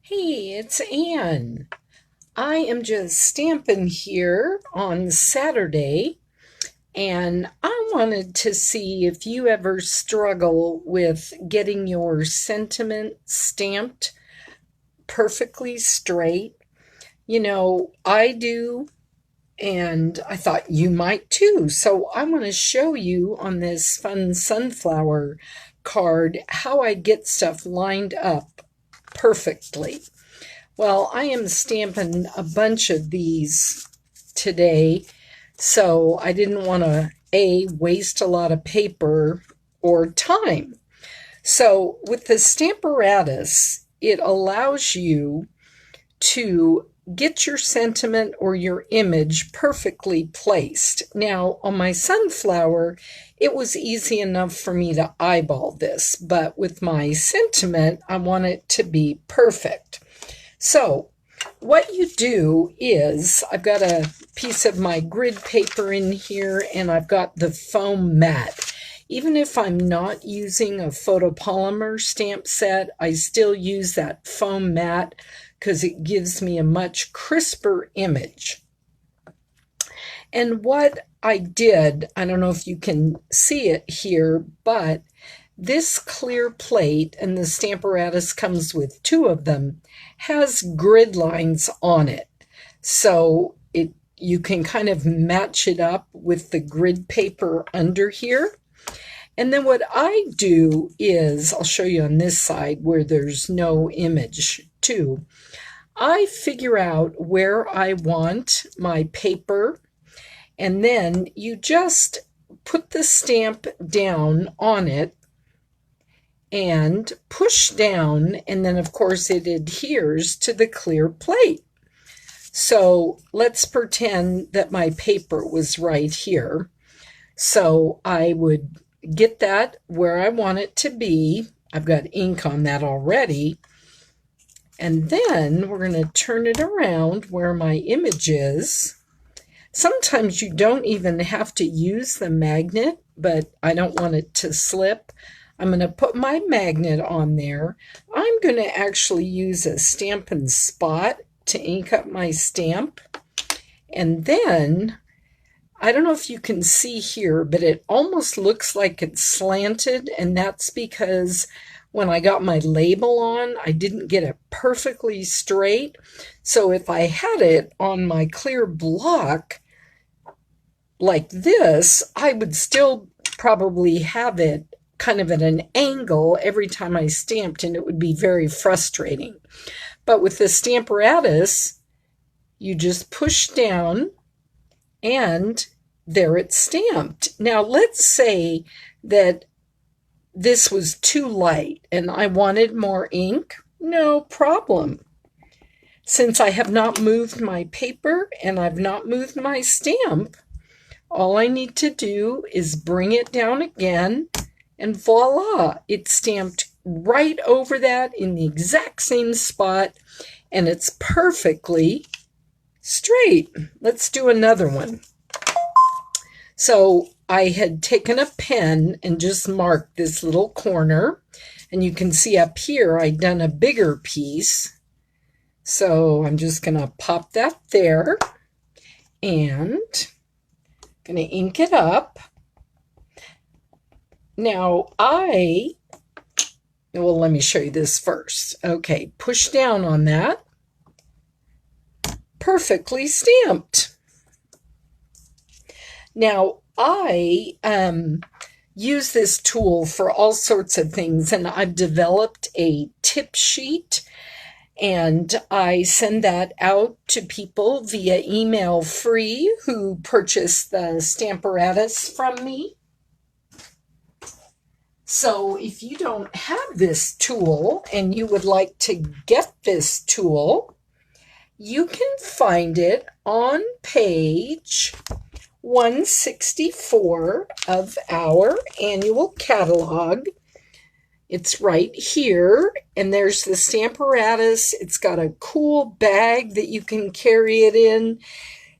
Hey, it's Anne. I am just stamping here on Saturday, and I wanted to see if you ever struggle with getting your sentiment stamped perfectly straight. I do, and I thought you might too. So I want to show you on this fun sunflower card how I get stuff lined up perfectly. Well, I am stamping a bunch of these today, so I didn't want to waste a lot of paper or time. So with the Stamparatus, it allows you to get your sentiment or your image perfectly placed. Now, on my sunflower, it was easy enough for me to eyeball this, but with my sentiment, I want it to be perfect. So what you do is, I've got a piece of my grid paper in here, and I've got the foam mat. Even if I'm not using a photopolymer stamp set, I still use that foam mat because it gives me a much crisper image. And what I did, I don't know if you can see it here, but this clear plate, and the Stamparatus comes with two of them, has grid lines on it. So you can kind of match it up with the grid paper under here. And then what I do is, I'll show you on this side where there's no image too. I figure out where I want my paper, and then you just put the stamp down on it and push down, and then of course it adheres to the clear plate. So let's pretend that my paper was right here. So I would get that where I want it to be. I've got ink on that already. And then we're going to turn it around where my image is. Sometimes you don't even have to use the magnet, but I don't want it to slip. I'm going to put my magnet on there. I'm going to actually use a Stampin' Spot to ink up my stamp. And then, I don't know if you can see here, but it almost looks like it's slanted, and that's because when I got my label on, I didn't get it perfectly straight. So if I had it on my clear block like this, I would still probably have it kind of at an angle every time I stamped, and it would be very frustrating. But with the Stamparatus, you just push down, and there it's stamped. Now let's say that this was too light and I wanted more ink. No problem. Since I have not moved my paper and I've not moved my stamp, all I need to do is bring it down again, and voila, it's stamped right over that in the exact same spot, and it's perfectly straight. Let's do another one. So I had taken a pen and just marked this little corner, and you can see up here I'd done a bigger piece. So I'm just going to pop that there, and going to ink it up. Now let me show you this first. Okay, push down on that. Perfectly stamped. Now, I use this tool for all sorts of things, and I've developed a tip sheet, and I send that out to people via email free who purchase the Stamparatus from me. So if you don't have this tool and you would like to get this tool, you can find it on page 164 of our annual catalog. It's right here, and there's the Stamparatus. It's got a cool bag that you can carry it in.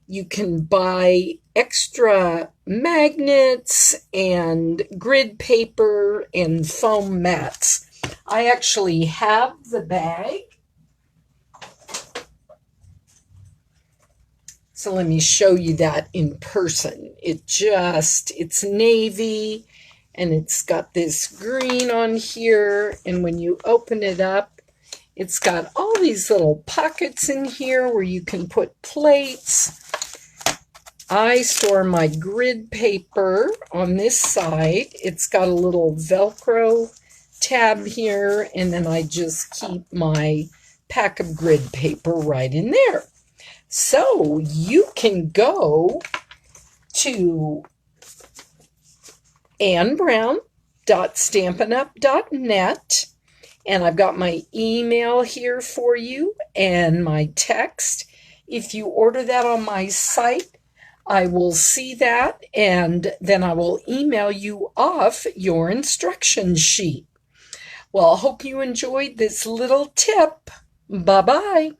You can buy extra magnets and grid paper and foam mats. I actually have the bag, So let me show you that in person. It's navy and it's got this green on here. And when you open it up, it's got all these little pockets in here where you can put plates. I store my grid paper on this side. It's got a little Velcro tab here, and then I just keep my pack of grid paper right in there. So you can go to annbrown.stampinup.net, and I've got my email here for you and my text. If you order that on my site, I will see that, and then I will email you off your instruction sheet. Well, I hope you enjoyed this little tip. Bye-bye.